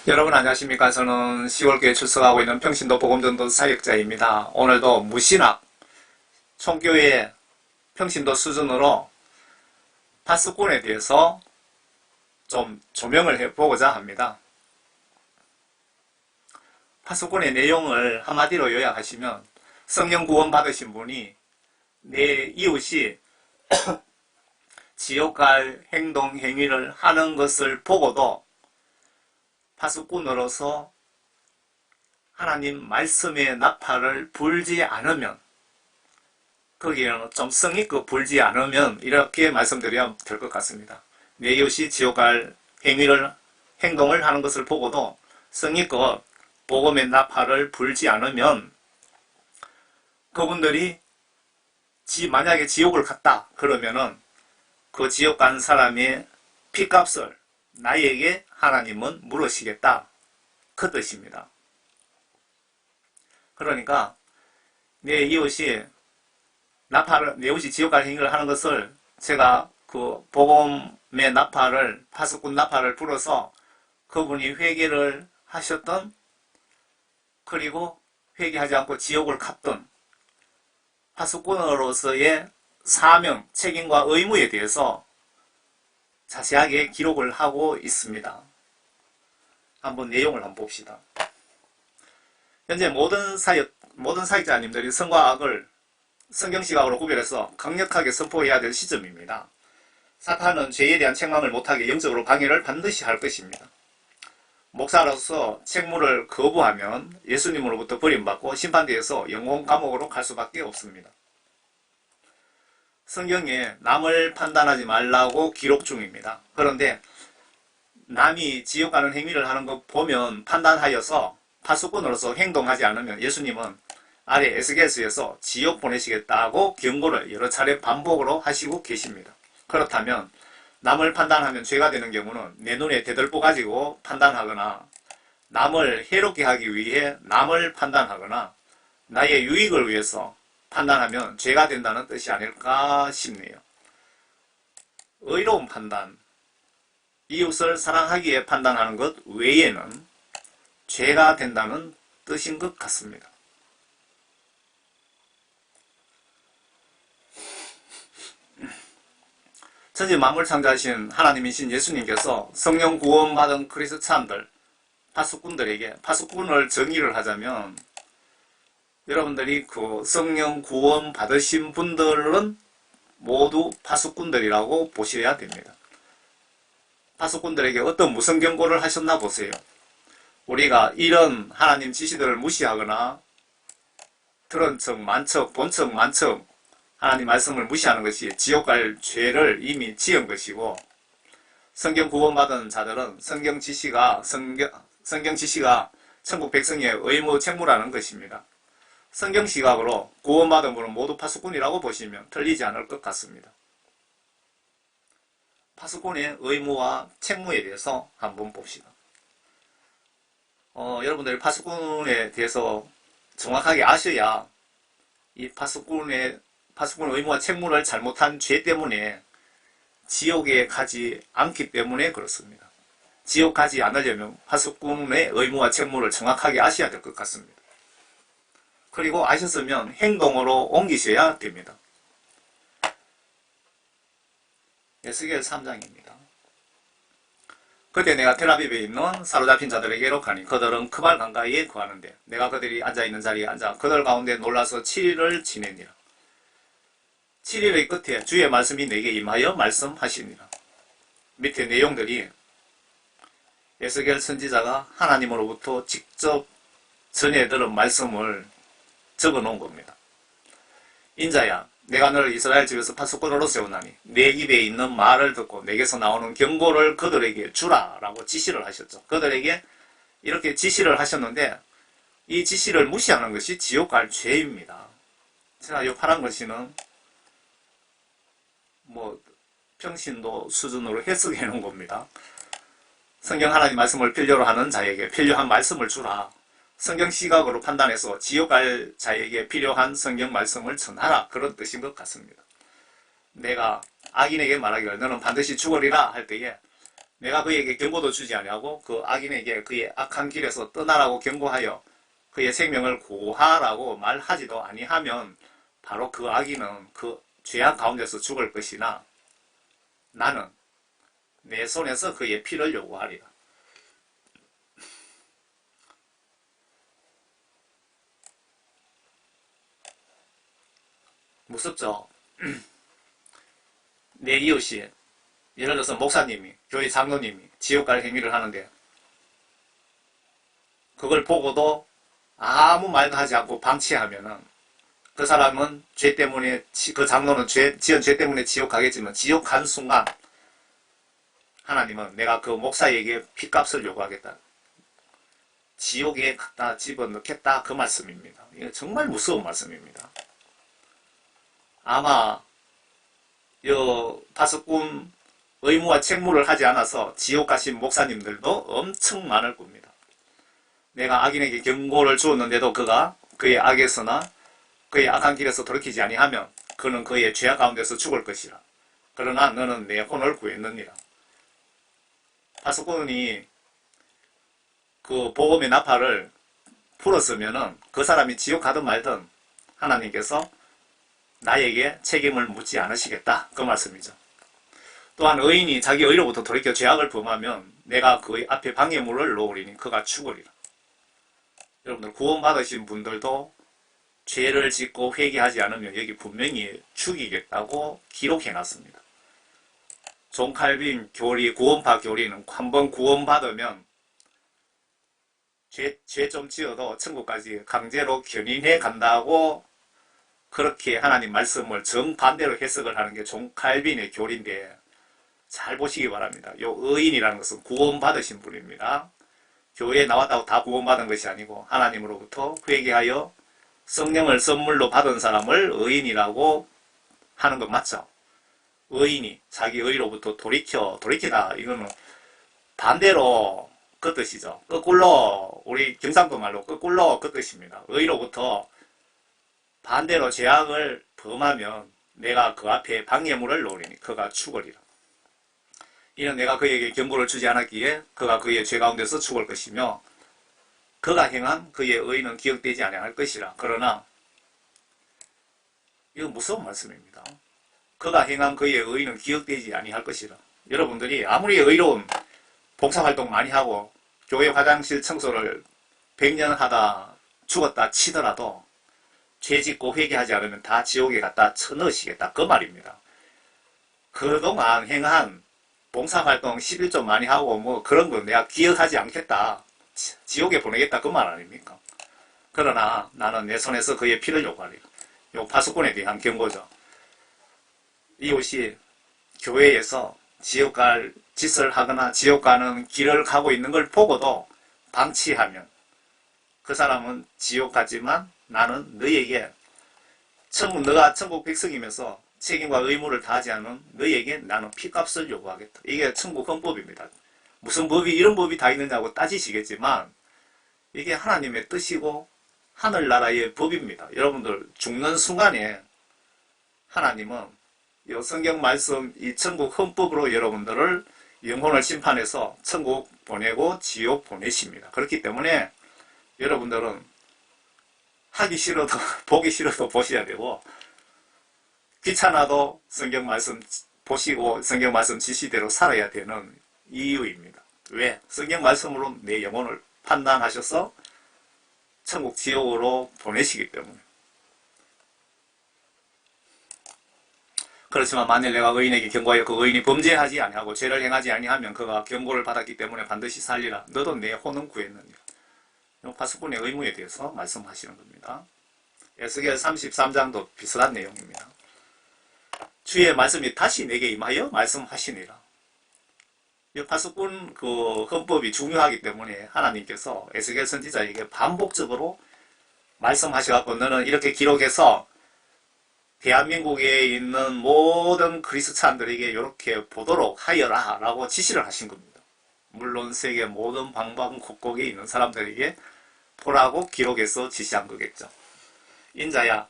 여러분 안녕하십니까. 저는 10월교에 출석하고 있는 평신도 복음전도 사역자입니다. 오늘도 무신학 총교회 평신도 수준으로 파수꾼에 대해서 좀 조명을 해보고자 합니다. 파수꾼의 내용을 한마디로 요약하시면, 성령 구원 받으신 분이 내 이웃이 지옥 갈 행동 행위를 하는 것을 보고도 파수꾼으로서 하나님 말씀의 나팔을 불지 않으면, 거기에는 좀 성의껏 불지 않으면, 이렇게 말씀드려야 될 것 같습니다. 내 이웃이 지옥 갈 행동을 하는 것을 보고도 성의껏 복음의 나팔을 불지 않으면, 그분들이 만약에 지옥을 갔다 그러면은 그 지옥 간 사람의 피값을 나에게 하나님은 물으시겠다, 그 뜻입니다. 그러니까 내 이웃이 지옥 갈 행위를 하는 것을 제가 그 복음의 나팔을, 파수꾼 나팔을 불어서 그분이 회개를 하셨던, 그리고 회개하지 않고 지옥을 갔던 파수꾼으로서의 사명, 책임과 의무에 대해서 자세하게 기록을 하고 있습니다. 한번 내용을 한번 봅시다. 현재 모든 사역자님들이 선과 악을 성경시각으로 구별해서 강력하게 선포해야 될 시점입니다. 사탄은 죄에 대한 책망을 못하게 영적으로 방해를 반드시 할 것입니다. 목사로서 책무를 거부하면 예수님으로부터 버림받고 심판대에서 영혼 감옥으로 갈 수밖에 없습니다. 성경에 남을 판단하지 말라고 기록 중입니다. 그런데 남이 지옥 가는 행위를 하는 것 보면 판단하여서 파수꾼으로서 행동하지 않으면 예수님은 아래 에스겔서에서 지옥 보내시겠다고 경고를 여러 차례 반복으로 하시고 계십니다. 그렇다면 남을 판단하면 죄가 되는 경우는 내 눈에 대들보 가지고 판단하거나, 남을 해롭게 하기 위해 남을 판단하거나, 나의 유익을 위해서 판단하면 죄가 된다는 뜻이 아닐까 싶네요. 의로운 판단, 이웃을 사랑하기에 판단하는 것 외에는 죄가 된다는 뜻인 것 같습니다. 천지 만물 창조하신 하나님이신 예수님께서 성령 구원받은 크리스찬들, 파수꾼을 정의를 하자면, 여러분들이 그 성령 구원 받으신 분들은 모두 파수꾼들이라고 보셔야 됩니다. 파수꾼들에게 무슨 경고를 하셨나 보세요. 우리가 이런 하나님 지시들을 무시하거나 들은 척, 본 척, 만 척 하나님 말씀을 무시하는 것이 지옥 갈 죄를 이미 지은 것이고, 성경 구원받은 자들은 성경 지시가 천국 백성의 의무 책무라는 것입니다. 성경 시각으로 구원받은 분은 모두 파수꾼이라고 보시면 틀리지 않을 것 같습니다. 파수꾼의 의무와 책무에 대해서 한번 봅시다. 여러분들이 파수꾼에 대해서 정확하게 아셔야 이 파수꾼의 의무와 책무를 잘못한 죄 때문에 지옥에 가지 않기 때문에 그렇습니다. 지옥 가지 않으려면 파수꾼의 의무와 책무를 정확하게 아셔야 될 것 같습니다. 그리고 아셨으면 행동으로 옮기셔야 됩니다. 에스겔 3장입니다. 그때 내가 텔아비브에 있는 사로잡힌 자들에게 이룩하니 그들은 크발 강가에 거하는데 내가 그들이 앉아있는 자리에 앉아 그들 가운데 놀라서 7일을 지내니라. 7일의 끝에 주의 말씀이 내게 임하여 말씀하시니라. 밑에 내용들이 에스겔 선지자가 하나님으로부터 직접 전해 들은 말씀을 적어 놓은 겁니다. 인자야, 내가 너를 이스라엘 집에서 파수꾼으로 세우나니 내 입에 있는 말을 듣고 내게서 나오는 경고를 그들에게 주라 라고 지시를 하셨죠. 그들에게 이렇게 지시를 하셨는데, 이 지시를 무시하는 것이 지옥 갈 죄입니다. 제가 이 파란 글씨는 평신도 수준으로 해석해 놓은 겁니다. 성경 하나님 말씀을 필요로 하는 자에게 필요한 말씀을 주라. 성경 시각으로 판단해서 지옥 갈 자에게 필요한 성경 말씀을 전하라, 그런 뜻인 것 같습니다. 내가 악인에게 말하기를 너는 반드시 죽으리라 할 때에 내가 그에게 경고도 주지 아니하고 그 악인에게 그의 악한 길에서 떠나라고 경고하여 그의 생명을 구하라고 말하지도 아니하면 바로 그 악인은 그 죄악 가운데서 죽을 것이나 나는 내 손에서 그의 피를 요구하리라. 무섭죠? 내 이웃이 예를 들어서 목사님이 교회 장로님이 지옥 갈 행위를 하는데 그걸 보고도 아무 말도 하지 않고 방치하면은 그 사람은 죄 때문에 그 장로는 지은 죄 때문에 지옥 가겠지만 지옥 간 순간 하나님은 내가 그 목사에게 피값을 요구하겠다. 지옥에 갖다 집어넣겠다. 그 말씀입니다. 이거 정말 무서운 말씀입니다. 아마 파수꾼 의무와 책무를 하지 않아서 지옥 가신 목사님들도 엄청 많을 겁니다. 내가 악인에게 경고를 주었는데도 그가 그의 악에서나 그의 악한 길에서 돌이키지 아니하면 그는 그의 죄악 가운데서 죽을 것이라. 그러나 너는 내 혼을 구했느니라. 파수꾼이 그 복음의 나팔을 풀었으면은 그 사람이 지옥 가든 말든 하나님께서 나에게 책임을 묻지 않으시겠다. 그 말씀이죠. 또한 의인이 자기 의로부터 돌이켜 죄악을 범하면 내가 그의 앞에 방해물을 놓으리니 그가 죽으리라. 여러분들 구원받으신 분들도 죄를 짓고 회개하지 않으면 여기 분명히 죽이겠다고 기록해놨습니다. 존 칼빈 교리, 구원파 교리는 한번 구원받으면 죄 좀 지어도 천국까지 강제로 견인해 간다고 그렇게 하나님 말씀을 정반대로 해석을 하는 게 존 칼빈의 교리인데 잘 보시기 바랍니다. 요 의인이라는 것은 구원받으신 분입니다. 교회에 나왔다고 다 구원받은 것이 아니고 하나님으로부터 회개하여 성령을 선물로 받은 사람을 의인이라고 하는 건 맞죠? 의인이 자기 의로부터 돌이키다 이거는 반대로 그 뜻이죠. 거꾸로 우리 경상도 말로 거꾸로 그 뜻입니다. 의로부터 반대로 죄악을 범하면 내가 그 앞에 방해물을 놓으리니 그가 죽으리라. 이는 내가 그에게 경고를 주지 않았기에 그가 그의 죄 가운데서 죽을 것이며 그가 행한 그의 의는 기억되지 아니할 것이라. 그러나 이건 무서운 말씀입니다. 그가 행한 그의 의는 기억되지 아니할 것이라. 여러분들이 아무리 의로운 봉사활동 많이 하고 교회 화장실 청소를 100년 하다 죽었다 치더라도 죄 짓고 회개하지 않으면 다 지옥에 갖다 쳐넣으시겠다. 그 말입니다. 그동안 행한 봉사활동 11조 많이 하고 뭐 그런 거 내가 기억하지 않겠다. 지옥에 보내겠다. 그 말 아닙니까? 그러나 나는 내 손에서 그의 피를 요구하리라. 요 파수꾼에 대한 경고죠. 이웃이 교회에서 지옥 갈 짓을 하거나 지옥 가는 길을 가고 있는 걸 보고도 방치하면 그 사람은 지옥 가지만 나는 너에게 너가 천국 백성이면서 책임과 의무를 다하지 않은 너에게 나는 피값을 요구하겠다. 이게 천국 헌법입니다. 무슨 법이 이런 법이 다 있느냐고 따지시겠지만 이게 하나님의 뜻이고 하늘나라의 법입니다. 여러분들 죽는 순간에 하나님은 이 성경 말씀 이 천국 헌법으로 여러분들을 영혼을 심판해서 천국 보내고 지옥 보내십니다. 그렇기 때문에 여러분들은 하기 싫어도 보기 싫어도 보셔야 되고 귀찮아도 성경 말씀 보시고 성경 말씀 지시대로 살아야 되는 이유입니다. 왜? 성경 말씀으로 내 영혼을 판단하셔서 천국 지옥으로 보내시기 때문에. 그렇지만 만일 내가 의인에게 경고하여 그 의인이 범죄하지 아니하고 죄를 행하지 아니하면 그가 경고를 받았기 때문에 반드시 살리라. 너도 내 혼은 구했느니라. 파수꾼의 의무에 대해서 말씀하시는 겁니다. 에스겔 33장도 비슷한 내용입니다. 주의 말씀이 다시 내게 임하여 말씀하시니라. 이 파수꾼 그 헌법이 중요하기 때문에 하나님께서 에스겔 선지자에게 반복적으로 말씀하셔갖고 너는 이렇게 기록해서 대한민국에 있는 모든 그리스찬들에게 이렇게 보도록 하여라 라고 지시를 하신 겁니다. 물론 세계 모든 방방곡곡에 있는 사람들에게 보라고 기록해서 지시한 거겠죠. 인자야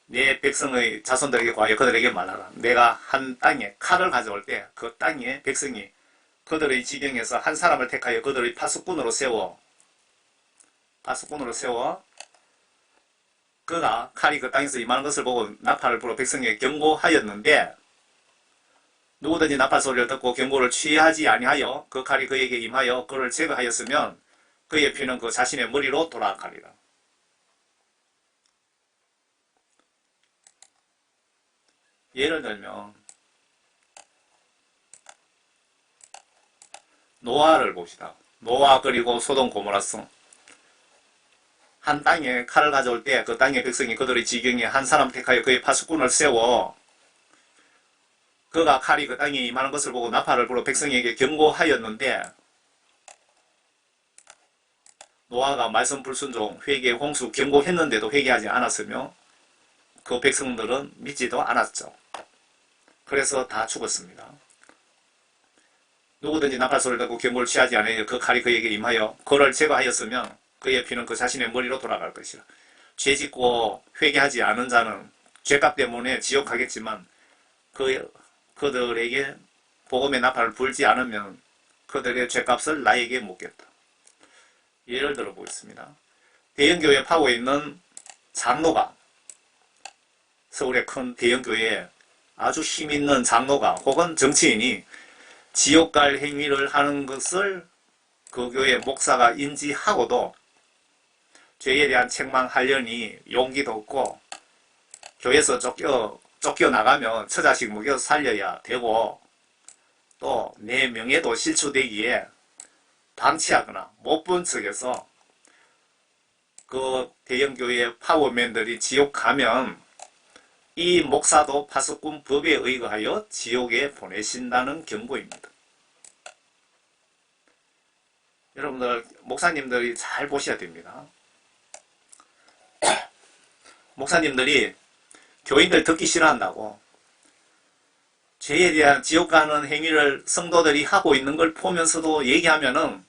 내 백성의 자손들에게 과여 그들에게 말하라. 내가 한 땅에 칼을 가져올 때 그 땅에 백성이 그들의 지경에서 한 사람을 택하여 그들의 파수꾼으로 세워 그가 칼이 그 땅에서 임하는 것을 보고 나팔을 불어 백성에게 경고하였는데 누구든지 나팔 소리를 듣고 경고를 취하지 아니하여 그 칼이 그에게 임하여 그를 제거하였으면 그의 피는 그 자신의 머리로 돌아가리라. 예를 들면 노아를 봅시다. 노아 그리고 소돔 고모라성. 한 땅에 칼을 가져올 때 그 땅의 백성이 그들의 지경에 한 사람 택하여 그의 파수꾼을 세워 그가 칼이 그 땅에 임하는 것을 보고 나팔을 불어 백성에게 경고하였는데 노아가 말씀 불순종, 회개, 홍수 경고했는데도 회개하지 않았으며 그 백성들은 믿지도 않았죠. 그래서 다 죽었습니다. 누구든지 나팔 소리를 듣고 경고를 취하지 않으여 그 칼이 그에게 임하여 그를 제거하였으면 그의 피는 그 자신의 머리로 돌아갈 것이라. 죄짓고 회개하지 않은 자는 죄값 때문에 지옥 가겠지만 그들에게 복음의 나팔을 불지 않으면 그들의 죄값을 나에게 묻겠다. 예를 들어 보겠습니다. 대형교회 파고에 있는 장로가 서울의 큰 대형교회에 아주 힘있는 장로가 혹은 정치인이 지옥 갈 행위를 하는 것을 그 교회 목사가 인지하고도 죄에 대한 책망하려니 용기도 없고 교회에서 쫓겨나가면 처자식 먹여 살려야 되고 또 내 명예도 실추되기에 방치하거나 못 본 척해서 그 대형교회 파워맨들이 지옥 가면 이 목사도 파수꾼 법에 의거하여 지옥에 보내신다는 경고입니다. 여러분들 목사님들이 잘 보셔야 됩니다. 목사님들이 교인들 듣기 싫어한다고 죄에 대한 지옥 가는 행위를 성도들이 하고 있는 걸 보면서도 얘기하면은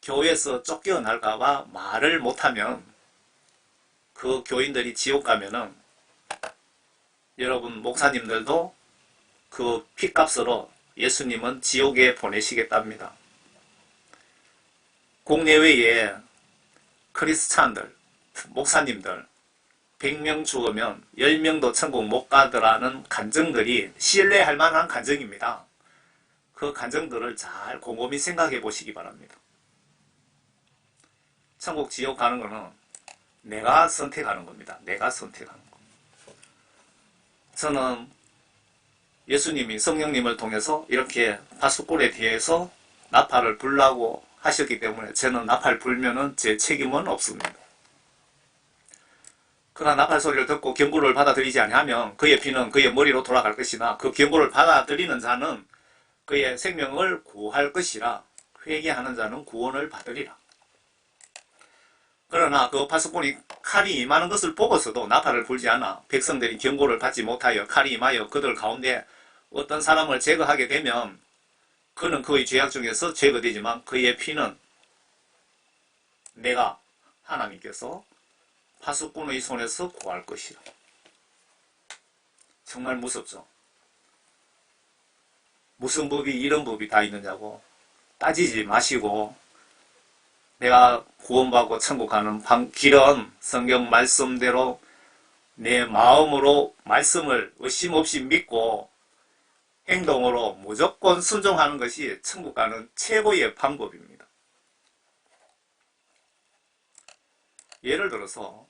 교회에서 쫓겨날까봐 말을 못하면 그 교인들이 지옥 가면은 여러분 목사님들도 그 핏값으로 예수님은 지옥에 보내시겠답니다. 국내외에 크리스찬들, 목사님들 100명 죽으면 10명도 천국 못 가더라는 간증들이 신뢰할 만한 간증입니다. 그 간증들을 잘 곰곰이 생각해 보시기 바랍니다. 천국 지옥 가는 거는 내가 선택하는 겁니다. 내가 선택하는 거. 저는 예수님이 성령님을 통해서 이렇게 파수꾼에 대해서 나팔을 불라고 하셨기 때문에 저는 나팔 불면은 제 책임은 없습니다. 그러나 나팔 소리를 듣고 경고를 받아들이지 아니하면 그의 피는 그의 머리로 돌아갈 것이나 그 경고를 받아들이는 자는 그의 생명을 구할 것이라 회개하는 자는 구원을 받으리라. 그러나 그 파수꾼이 칼이 임하는 것을 보고서도 나팔을 불지 않아 백성들이 경고를 받지 못하여 칼이 임하여 그들 가운데 어떤 사람을 제거하게 되면 그는 그의 죄악 중에서 제거되지만 그의 피는 내가 하나님께서 파수꾼의 손에서 구할 것이라. 정말 무섭죠. 무슨 법이 이런 법이 다 있느냐고 따지지 마시고 내가 구원받고 천국 가는 길은 성경 말씀대로 내 마음으로 말씀을 의심 없이 믿고 행동으로 무조건 순종하는 것이 천국 가는 최고의 방법입니다. 예를 들어서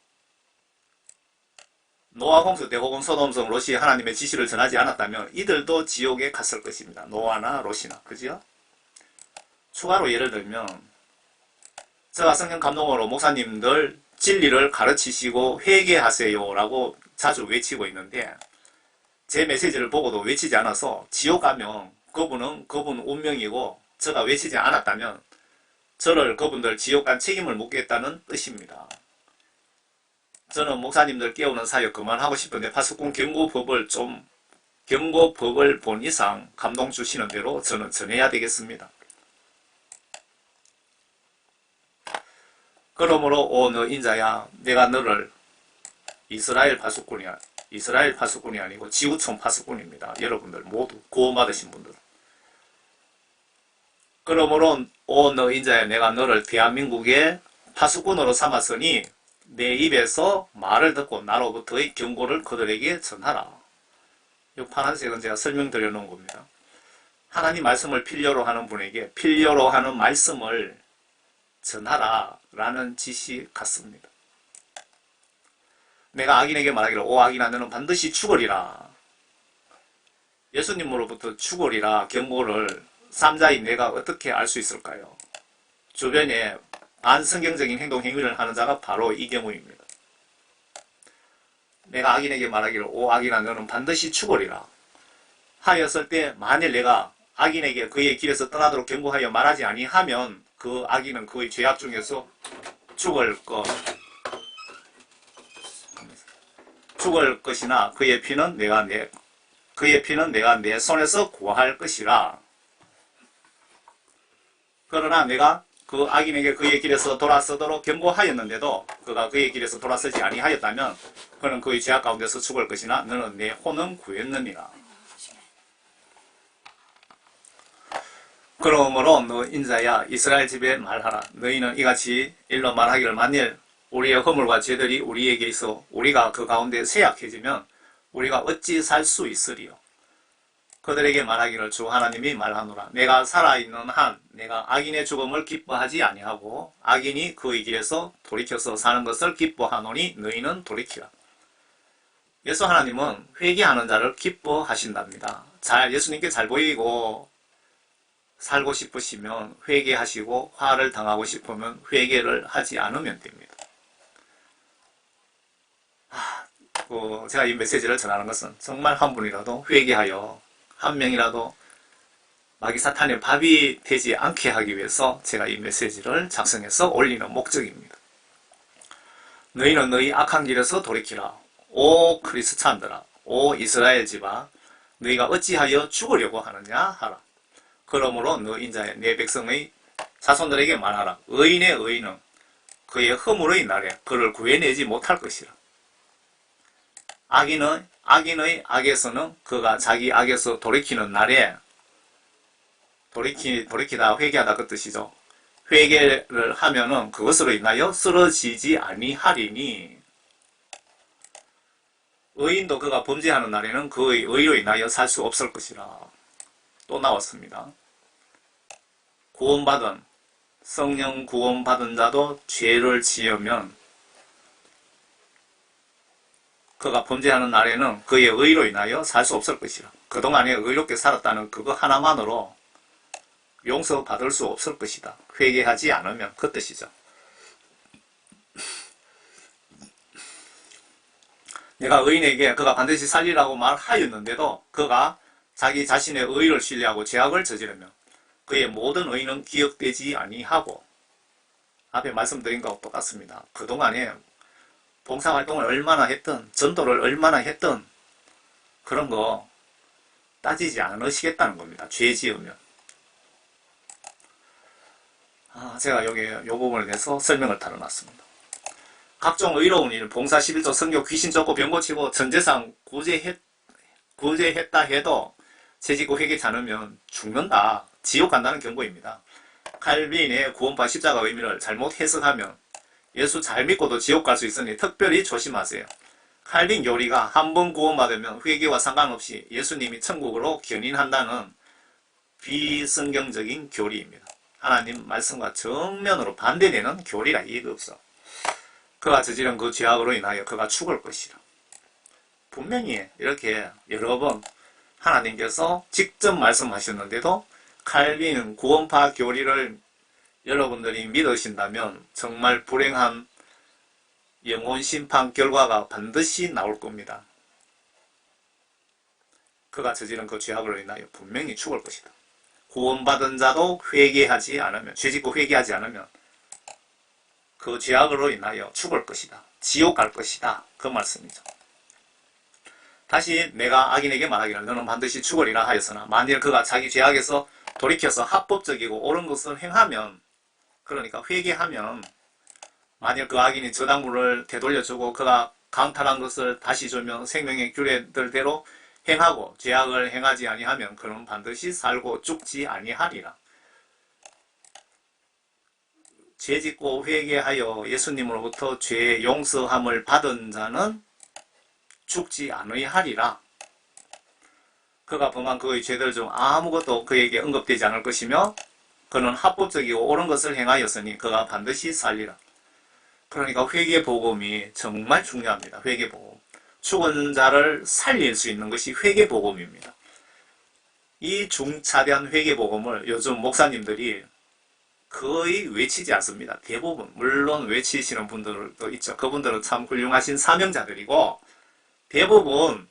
노아 홍수 때 혹은 소돔성 롯이 하나님의 지시를 전하지 않았다면 이들도 지옥에 갔을 것입니다. 노아나 롯이나. 그죠? 추가로 예를 들면 제가 성령 감동으로 목사님들 진리를 가르치시고 회개하세요 라고 자주 외치고 있는데 제 메시지를 보고도 외치지 않아서 지옥 가면 그분은 그분 운명이고 제가 외치지 않았다면 저를 그분들 지옥 간 책임을 묻겠다는 뜻입니다. 저는 목사님들 깨우는 사역 그만하고 싶은데 파수꾼 경고법을 본 이상 감동 주시는 대로 저는 전해야 되겠습니다. 그러므로 오 너 인자야 내가 너를 이스라엘 파수꾼이 아니고 지구촌 파수꾼입니다. 여러분들 모두 구원받으신 분들 그러므로 오 너 인자야 내가 너를 대한민국의 파수꾼으로 삼았으니 내 입에서 말을 듣고 나로부터의 경고를 그들에게 전하라. 이 파란색은 제가 설명드려 놓은 겁니다. 하나님 말씀을 필요로 하는 분에게 필요로 하는 말씀을 전하라 라는 지시 같습니다. 내가 악인에게 말하기를 오 악인아 너는 반드시 죽으리라. 예수님으로부터 죽으리라 경고를 삼자인 내가 어떻게 알 수 있을까요? 주변에 반성경적인 행동 행위를 하는 자가 바로 이 경우입니다. 내가 악인에게 말하기를 오 악인아 너는 반드시 죽으리라 하였을 때 만일 내가 악인에게 그의 길에서 떠나도록 경고하여 말하지 아니하면 그 악인은 그의 죄악 중에서 죽을 것이나 그의 피는 내가 내 손에서 구할 것이라. 그러나 내가 그 악인에게 그의 길에서 돌아서도록 경고하였는데도 그가 그의 길에서 돌아서지 아니하였다면 그는 그의 죄악 가운데서 죽을 것이나 너는 내 혼은 구했느니라. 그러므로 너 인자야 이스라엘 집에 말하라. 너희는 이같이 일러 말하기를 만일 우리의 허물과 죄들이 우리에게 있어 우리가 그 가운데 쇠약해지면 우리가 어찌 살 수 있으리요. 그들에게 말하기를 주 하나님이 말하노라. 내가 살아있는 한 내가 악인의 죽음을 기뻐하지 아니하고 악인이 그의 길에서 돌이켜서 사는 것을 기뻐하노니 너희는 돌이키라. 예수 하나님은 회개하는 자를 기뻐하신답니다. 예수님께 잘 보이고 살고 싶으시면 회개하시고 화를 당하고 싶으면 회개를 하지 않으면 됩니다. 제가 이 메시지를 전하는 것은 정말 한 분이라도 회개하여 한 명이라도 마귀 사탄의 밥이 되지 않게 하기 위해서 제가 이 메시지를 작성해서 올리는 목적입니다. 너희는 너희 악한 길에서 돌이키라. 오 크리스찬들아, 오 이스라엘 집아, 너희가 어찌하여 죽으려고 하느냐 하라. 그러므로 너 인자의 내 백성의 자손들에게 말하라. 의인의 의인은 그의 허물의 날에 그를 구해내지 못할 것이라. 악인의 악에서는 그가 자기 악에서 돌이키는 날에 돌이키다 회개하다 그 뜻이죠. 회개를 하면은 그것으로 인하여 쓰러지지 아니하리니 의인도 그가 범죄하는 날에는 그의 의로 인하여 살 수 없을 것이라. 또 나왔습니다. 구원받은 성령 구원받은 자도 죄를 지으면 그가 범죄하는 날에는 그의 의로 인하여 살 수 없을 것이라. 그동안에 의롭게 살았다는 그거 하나만으로 용서받을 수 없을 것이다. 회개하지 않으면 그 뜻이죠. 내가 의인에게 그가 반드시 살리라고 말하였는데도 그가 자기 자신의 의를 신뢰하고 죄악을 저지르면 그의 모든 의는 기억되지 아니하고 앞에 말씀드린 것과 똑같습니다. 그동안에 봉사활동을 얼마나 했든 전도를 얼마나 했든 그런 거 따지지 않으시겠다는 겁니다. 죄 지으면. 제가 여기 이 부분에 대해서 설명을 달아놨습니다. 각종 의로운 일, 봉사 11조, 선교, 귀신 쫓고 병 고치고 전재산 구제했다 해도 죄짓고 회개치 않으면 죽는다. 지옥 간다는 경고입니다. 칼빈의 구원파 십자가 의미를 잘못 해석하면 예수 잘 믿고도 지옥 갈 수 있으니 특별히 조심하세요. 칼빈 교리가 한 번 구원받으면 회개와 상관없이 예수님이 천국으로 견인한다는 비성경적인 교리입니다. 하나님 말씀과 정면으로 반대되는 교리라 이해가 없어. 그가 저지른 그 죄악으로 인하여 그가 죽을 것이라. 분명히 이렇게 여러 번 하나님께서 직접 말씀하셨는데도 칼빈 구원파 교리를 여러분들이 믿으신다면 정말 불행한 영혼 심판 결과가 반드시 나올 겁니다. 그가 저지른 그 죄악으로 인하여 분명히 죽을 것이다. 구원받은 자도 회개하지 않으면, 죄짓고 회개하지 않으면 그 죄악으로 인하여 죽을 것이다. 지옥 갈 것이다. 그 말씀이죠. 다시 내가 악인에게 말하기를 너는 반드시 죽으리라 하였으나 만일 그가 자기 죄악에서 돌이켜서 합법적이고 옳은 것을 행하면, 그러니까 회개하면, 만일 그 악인이 저당물을 되돌려주고 그가 강탈한 것을 다시 주며 생명의 규례들대로 행하고 죄악을 행하지 아니하면 그는 반드시 살고 죽지 아니하리라. 죄짓고 회개하여 예수님으로부터 죄 용서함을 받은 자는 죽지 아니하리라. 그가 범한 그의 죄들 중 아무것도 그에게 언급되지 않을 것이며 그는 합법적이고 옳은 것을 행하였으니 그가 반드시 살리라. 그러니까 회개복음이 정말 중요합니다. 회개복음. 죽은 자를 살릴 수 있는 것이 회개복음입니다. 이 중차대한 회개복음을 요즘 목사님들이 거의 외치지 않습니다. 대부분. 물론 외치시는 분들도 있죠. 그분들은 참 훌륭하신 사명자들이고 대부분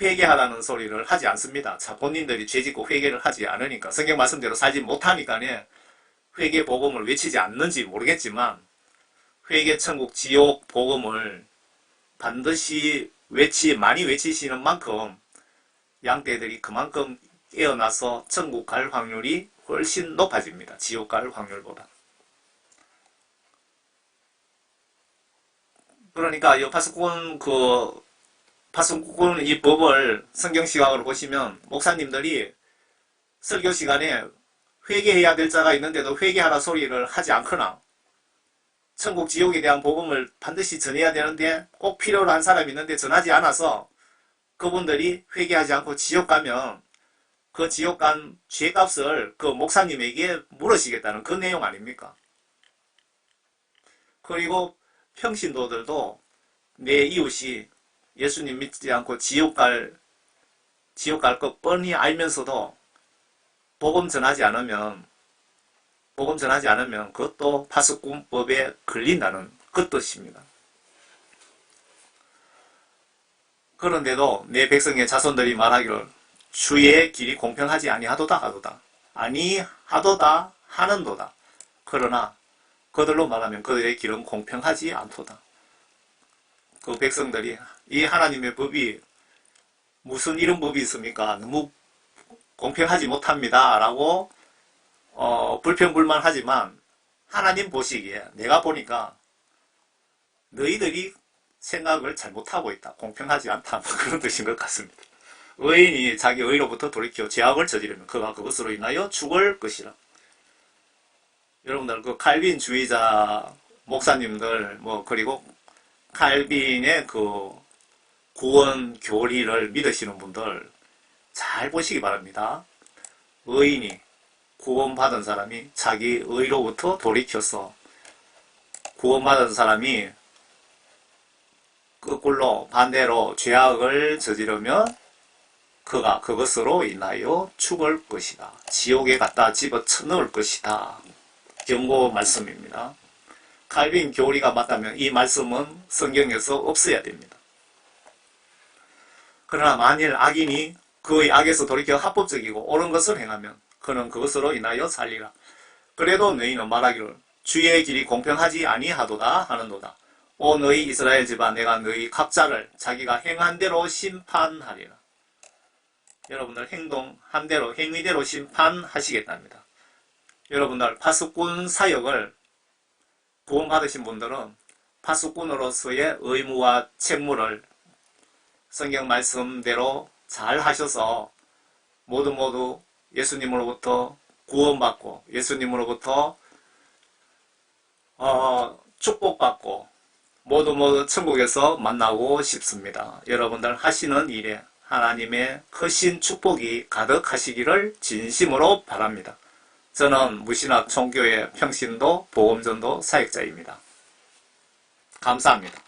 회개하라는 소리를 하지 않습니다. 자, 본인들이 죄짓고 회개를 하지 않으니까 성경 말씀대로 살지 못하니까 회개 복음을 외치지 않는지 모르겠지만 회개 천국 지옥 복음을 반드시 많이 외치시는 만큼 양떼들이 그만큼 깨어나서 천국 갈 확률이 훨씬 높아집니다. 지옥 갈 확률보다. 그러니까 이 파수꾼 이 법을 성경 시각으로 보시면 목사님들이 설교 시간에 회개해야 될 자가 있는데도 회개하라 소리를 하지 않거나 천국 지옥에 대한 복음을 반드시 전해야 되는데 꼭 필요로 한 사람이 있는데 전하지 않아서 그분들이 회개하지 않고 지옥 가면 그 지옥 간 죄값을 그 목사님에게 물으시겠다는 그 내용 아닙니까? 그리고 평신도들도 내 이웃이 예수님 믿지 않고 지옥 갈 것 뻔히 알면서도 복음 전하지 않으면 그것도 파수꾼법에 걸린다는 그 뜻입니다. 그런데도 내 백성의 자손들이 말하기를 주의 길이 공평하지 아니하도다 하는도다. 그러나 그들로 말하면 그들의 길은 공평하지 않도다. 그 백성들이 이 하나님의 법이 무슨 이런 법이 있습니까? 너무 공평하지 못합니다. 라고 불평불만하지만 하나님 보시기에 내가 보니까 너희들이 생각을 잘못하고 있다. 공평하지 않다. 그런 뜻인 것 같습니다. 의인이 자기 의로부터 돌이켜 죄악을 저지르면 그가 그것으로 인하여 죽을 것이라. 여러분들 그 칼빈주의자 목사님들 그리고 칼빈의 그 구원 교리를 믿으시는 분들 잘 보시기 바랍니다. 의인이 구원받은 사람이 자기 의로부터 돌이켜서 구원받은 사람이 거꾸로 반대로 죄악을 저지르면 그가 그것으로 인하여 죽을 것이다. 지옥에 갖다 집어넣을 것이다. 경고 말씀입니다. 칼빈 교리가 맞다면 이 말씀은 성경에서 없어야 됩니다. 그러나 만일 악인이 그의 악에서 돌이켜 합법적이고 옳은 것을 행하면 그는 그것으로 인하여 살리라. 그래도 너희는 말하기를 주의 길이 공평하지 아니하도다 하는도다. 오 너희 이스라엘 집아 내가 너희 각자를 자기가 행한 대로 심판하리라. 여러분들 행동한 대로 행위대로 심판하시겠답니다. 여러분들 파수꾼 사역을 구원받으신 분들은 파수꾼으로서의 의무와 책무를 성경 말씀대로 잘 하셔서 모두 예수님으로부터 구원받고 예수님으로부터 축복받고 모두 천국에서 만나고 싶습니다. 여러분들 하시는 일에 하나님의 크신 축복이 가득하시기를 진심으로 바랍니다. 저는 무신학 총교회 평신도 보험전도 사역자입니다. 감사합니다.